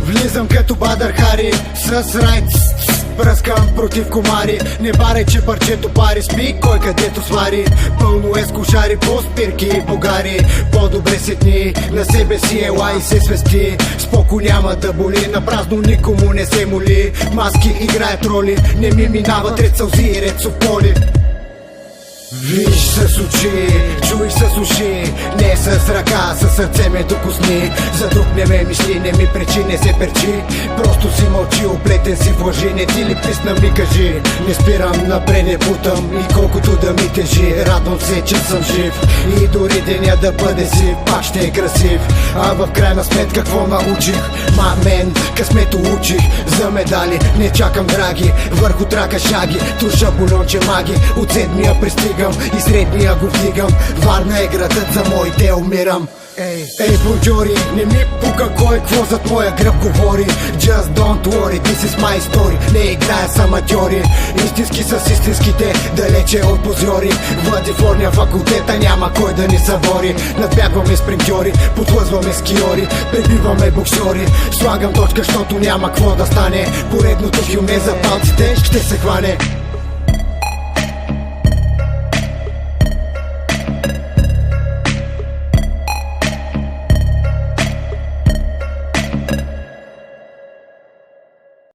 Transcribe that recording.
Влизам като Бадър Хари с райт, пръскам против комари. Не барай, че парчето пари, спи кой където свари. Пълно е с кошари по спирки и погари. По-добре седни, на себе си ела и се свести. Споко няма да боли, на празно никому не се моли. Маски играят роли, не ми минават ред сълзи и ред сополи. Виж с очи, чуй с уши, не с ръка, със сърце ме докосни. За друг не ме мисли, не ми пречи, не се перчи. Просто си мълчи, оплетен си в лъжи. Не ти ли писна ми кажи, не спирам, напред не бутам. И колкото да ми тежи, радвам се, че съм жив. И дори деня да бъде си, пак ще е красив. А в крайна сметка какво научих? Мен, късмето учих за медали, не чакам драги. Върху трака шаги, туша бульонче маги. От седмия пристигам и средния го вдигам. Варна е градът, за моите умирам. Ей, бонджори, не ми пука кой какво зад моя гръб говори. Just don't worry, this is my story. Не играя с аматьори, истински с истинските, далече от позори. Владифорния факултета няма кой да ни събори. Надбягваме спринтьори, подлъзваме скиори, пребиваме боксьори. Слагам точка, защото няма какво да стане. Поредното филме за палците ще се хване.